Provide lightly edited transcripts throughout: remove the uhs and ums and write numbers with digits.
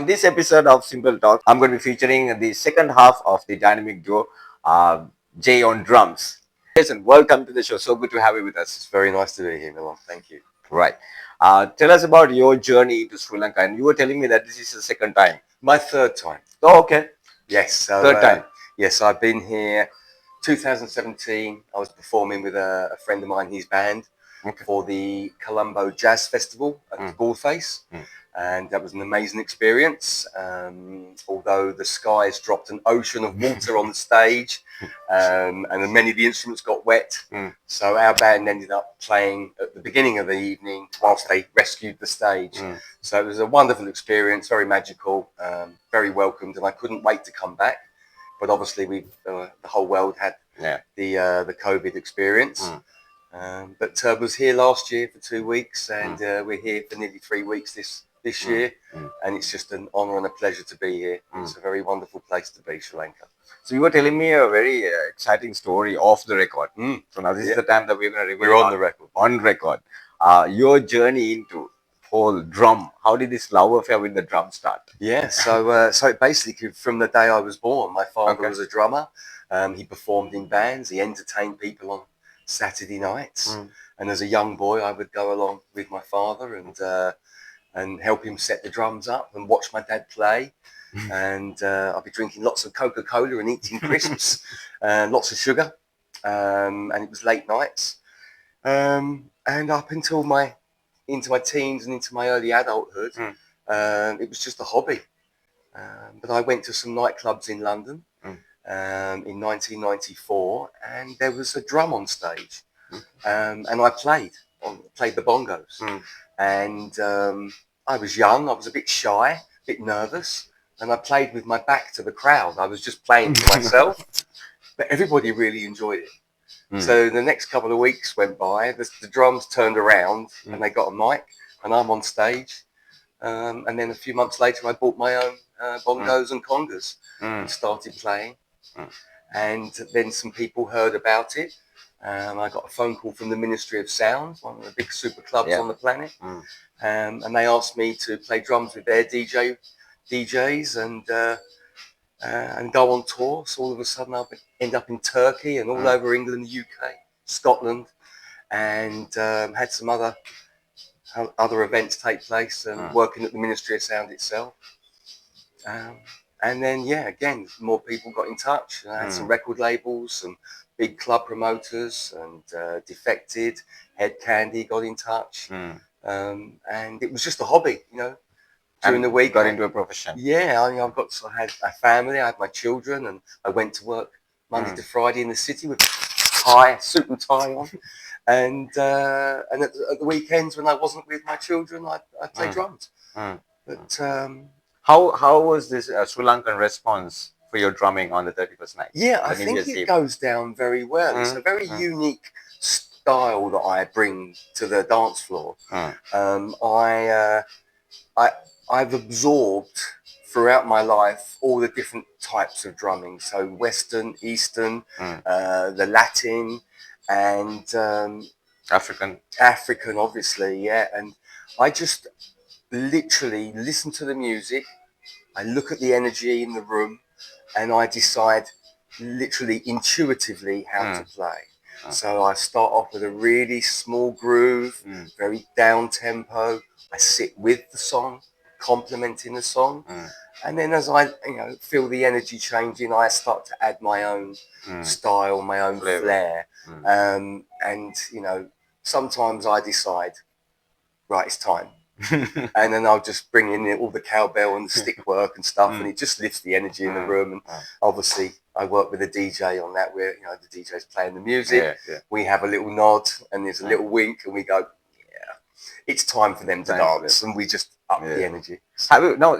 On this episode of Simple Talk, I'm going to be featuring the second half of the dynamic duo, Jay on drums. Jason, welcome to the show. So good to have you with us. It's very nice to be here, Minol. Thank you. Right. Tell us about your journey to Sri Lanka. And you were telling me that this is the second time. My third time. Oh, okay. Yes. So, Third time. Yes, I've been here 2017. I was performing with a friend of mine, his band, for the Colombo Jazz Festival at Face. And that was an amazing experience. Although the skies dropped an ocean of water on the stage, and many of the instruments got wet. So our band ended up playing at the beginning of the evening whilst they rescued the stage. So it was a wonderful experience, very magical, very welcomed, and I couldn't wait to come back. But obviously, the whole world had the COVID experience. But was here last year for 2 weeks, and we're here for nearly 3 weeks this year, and it's just an honour and a pleasure to be here. It's a very wonderful place to be, Sri Lanka. So you were telling me a very exciting story off the record. So now this is the time that we're going to reveal. We're on the record. On record. Your journey into whole drum. How did this love affair with the drum start? Yeah, so basically from the day I was born, my father was a drummer. He performed in bands. He entertained people on Saturday nights. And as a young boy, I would go along with my father and help him set the drums up and watch my dad play. And I'd be drinking lots of Coca-Cola and eating crisps, lots of sugar. And it was late nights. And up until into my teens and into my early adulthood, it was just a hobby. But I went to some nightclubs in London in 1994, and there was a drum on stage. And I played the bongos. And I was young, I was a bit shy, a bit nervous, and I played with my back to the crowd. I was just playing for myself, but everybody really enjoyed it. So the next couple of weeks went by, the drums turned around and they got a mic, and I'm on stage. And then a few months later, I bought my own bongos and congas and started playing. And then some people heard about it. I got a phone call from the Ministry of Sound, one of the big super clubs on the planet. And they asked me to play drums with their DJs and go on tour. So all of a sudden I end up in Turkey and all over England, the UK, Scotland, and had some other events take place and working at the Ministry of Sound itself. And then, again, more people got in touch. I had some record labels and big club promoters, and Defected, Head Candy got in touch. And it was just a hobby, during the week. Got into a profession. Yeah, I had a family, I had my children, and I went to work Monday to Friday in the city with suit and tie on. And at the weekends when I wasn't with my children, I'd play drums. But how was this Sri Lankan response for your drumming on the 31st night? Yeah, I think it goes down very well. It's a very unique style that I bring to the dance floor. I've absorbed throughout my life all the different types of drumming. So Western, Eastern, the Latin, and African, obviously, and I just literally listen to the music. I look at the energy in the room, and I decide literally intuitively how to play. So I start off with a really small groove, very down tempo. I sit with the song, complementing the song. And then as I feel the energy changing, I start to add my own style, my own flair. And sometimes I decide, right, it's time. And then I'll just bring in all the cowbell and the stick work and stuff, and it just lifts the energy in the room. And obviously I work with a DJ on that, where the DJ's playing the music. We have a little nod and there's a little wink, and we go, it's time for them to dance, and we just up the energy.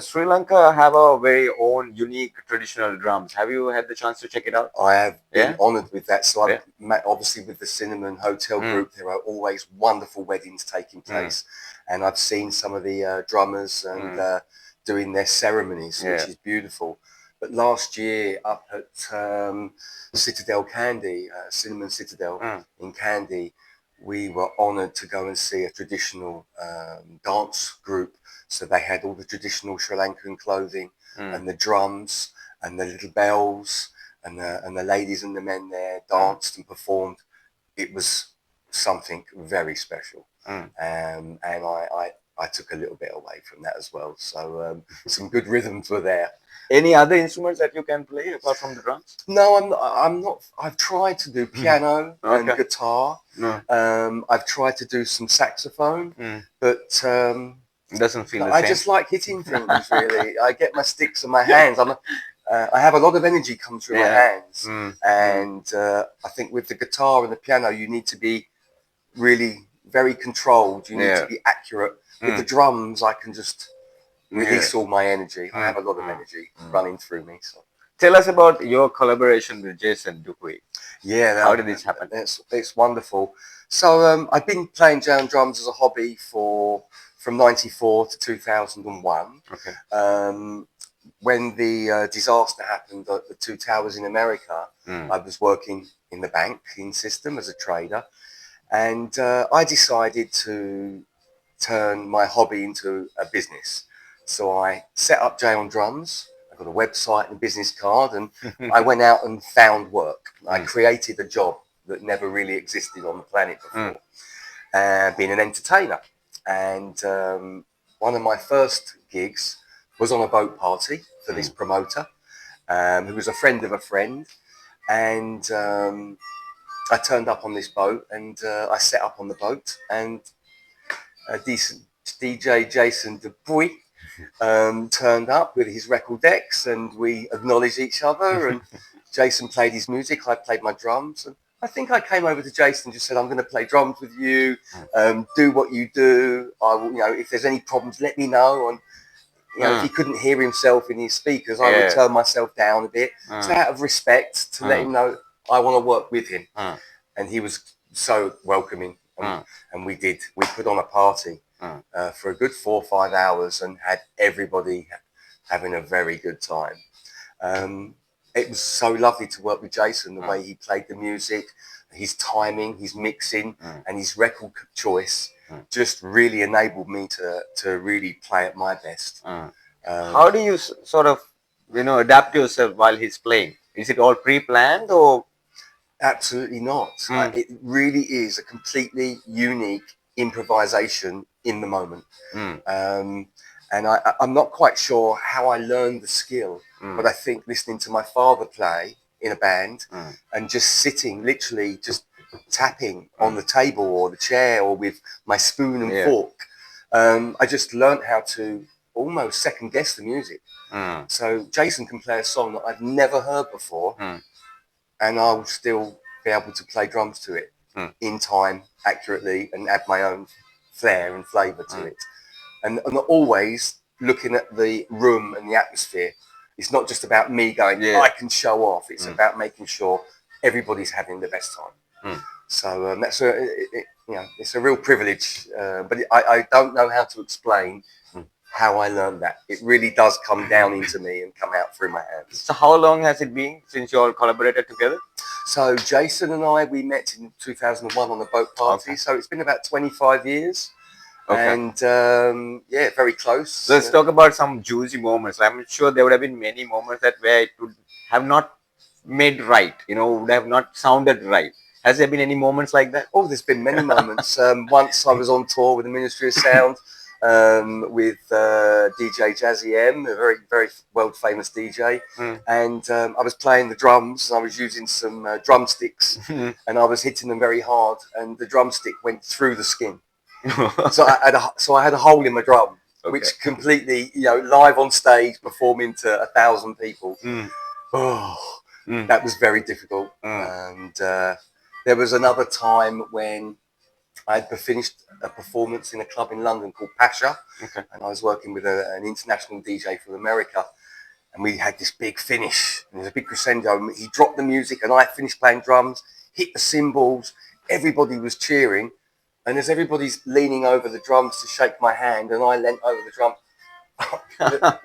Sri Lanka have a very own unique traditional drums. Have you had the chance to check it out? I have been honoured with that. So I've met, obviously, with the Cinnamon Hotel group, there are always wonderful weddings taking place. And I've seen some of the drummers and doing their ceremonies, which is beautiful. But last year up at Citadel Kandy, Cinnamon Citadel in Kandy, we were honoured to go and see a traditional dance group. So they had all the traditional Sri Lankan clothing and the drums and the little bells and the ladies and the men there danced and performed. It was something very special. And I took a little bit away from that as well. So some good rhythms were there. Any other instruments that you can play apart from the drums? No, I'm not. I've tried to do piano and guitar. I've tried to do some saxophone, but It doesn't feel the I same. just like hitting things. Really, I get my sticks and my hands. I have a lot of energy come through my hands, and I think with the guitar and the piano, you need to be really very controlled. You need to be accurate. With the drums, I can just release all my energy. I have a lot of energy running through me. So. Tell us about your collaboration with Jason Dupuy. Yeah, how did this happen? It's wonderful. So I've been playing jazz drums as a hobby from '94 to 2001. Okay. When the disaster happened at the Two Towers in America, I was working in the banking system as a trader, and I decided to turn my hobby into a business. So I set up Jay on Drums. I got a website and a business card, and I went out and found work. I created a job that never really existed on the planet before, being an entertainer. And one of my first gigs was on a boat party for this promoter, who was a friend of a friend. And I turned up on this boat, and I set up on the boat, and a decent DJ, Jason Dupuy, turned up with his record decks, and we acknowledged each other, and Jason played his music, I played my drums, and I think I came over to Jason and just said, I'm going to play drums with you, do what you do, I will, if there's any problems, let me know. And if he couldn't hear himself in his speakers, I would turn myself down a bit, so out of respect, to let him know I want to work with him. And he was so welcoming. And we put on a party for a good 4 or 5 hours and had everybody having a very good time. It was so lovely to work with Jason, the way he played the music, his timing, his mixing, and his record choice just really enabled me to really play at my best. How do you sort of, adapt yourself while he's playing? Is it all pre-planned or? Absolutely not. It really is a completely unique improvisation in the moment. And I'm not quite sure how I learned the skill, but I think listening to my father play in a band and just sitting, literally just tapping on the table or the chair or with my spoon and fork, I just learned how to almost second guess the music. So Jason can play a song that I've never heard before, and I'll still be able to play drums to it in time, accurately, and add my own flair and flavour to it. And always looking at the room and the atmosphere. It's not just about me going, I can show off. It's about making sure everybody's having the best time. So that's it's a real privilege, but I don't know how to explain how I learned that. It really does come down into me and come out through my hands. So how long has it been since you all collaborated together? So Jason and we met in 2001 on the boat party. So it's been about 25 years. And very close. So let's talk about some juicy moments. I'm sure there would have been many moments where it would have not made right, would have not sounded right. Has there been any moments like that? Oh, there's been many moments. Once I was on tour with the Ministry of Sound with DJ Jazzy M, a very, very world famous DJ. And I was playing the drums, and I was using some drumsticks, and I was hitting them very hard, and the drumstick went through the skin. So I had a hole in my drum, which completely, live on stage performing to 1,000 people. That was very difficult. And there was another time when I had finished a performance in a club in London called Pasha, and I was working with an international DJ from America, and we had this big finish. And there was a big crescendo, and he dropped the music, and I finished playing drums, hit the cymbals, everybody was cheering. And as everybody's leaning over the drums to shake my hand, and I leant over the drum,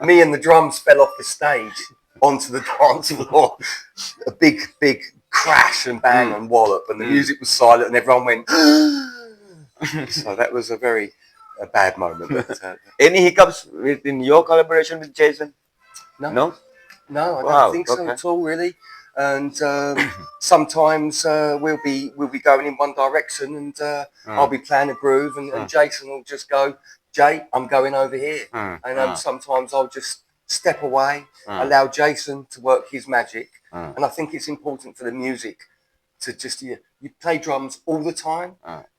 me and the drums fell off the stage onto the dance floor. A big, big crash and bang and wallop, and the music was silent, and everyone went. So that was a bad moment. But, Any hiccups in your collaboration with Jason? no, No? no, I don't Wow. think so Okay. at all, really. And sometimes we'll be going in one direction, and I'll be playing a groove, and Jason will just go, "Jay, I'm going over here." And sometimes I'll just step away, allow Jason to work his magic. And I think it's important for the music to just you play drums all the time,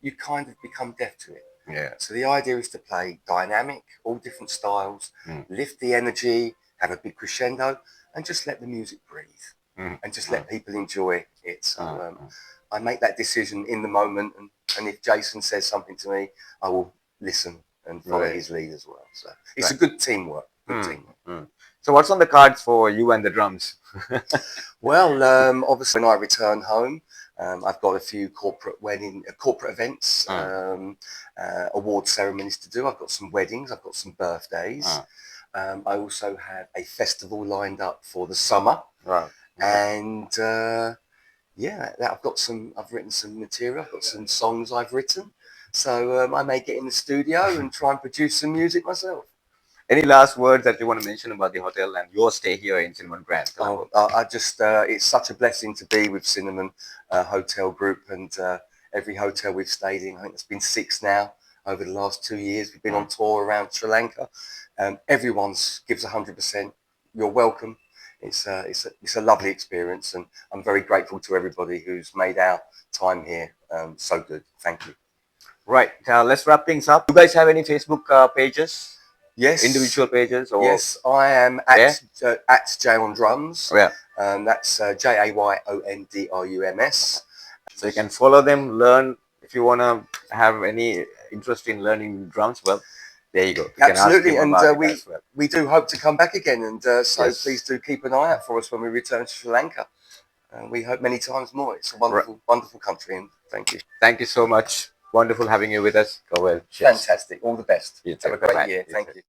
you kind of become deaf to it. Yeah. So the idea is to play dynamic, all different styles, lift the energy, have a big crescendo, and just let the music breathe, and just let people enjoy it. So I make that decision in the moment, and if Jason says something to me, I will listen and follow his lead as well. So it's a good teamwork. Good teamwork. So what's on the cards for you and the drums? Well, obviously when I return home, I've got a few corporate events, award ceremonies to do. I've got some weddings, I've got some birthdays. I also have a festival lined up for the summer. Wow. And I've written some material, I've got some songs I've written. So I may get in the studio and try and produce some music myself. Any last words that you want to mention about the hotel and your stay here in Cinnamon Grand? It's such a blessing to be with Cinnamon Hotel Group, and every hotel we've stayed in, I think it's been 6 now over the last 2 years. We've been on tour around Sri Lanka. Everyone gives 100%. You're welcome. It's a lovely experience, and I'm very grateful to everybody who's made our time here so good. Thank you. Right. Let's wrap things up. You guys have any Facebook pages? Yes. Individual pages? Or yes, I am at Jay on Drums. Yeah. That's JAYONDRUMS. So you can follow them, learn. If you want to have any interest in learning drums, well, there you go. You Absolutely, can ask him about it as well. we do hope to come back again, and so please do keep an eye out for us when we return to Sri Lanka. We hope many times more. It's a wonderful, wonderful country, and thank you. Thank you so much. Wonderful having you with us. Go well. Fantastic. All the best. You Have a great year. Thank you.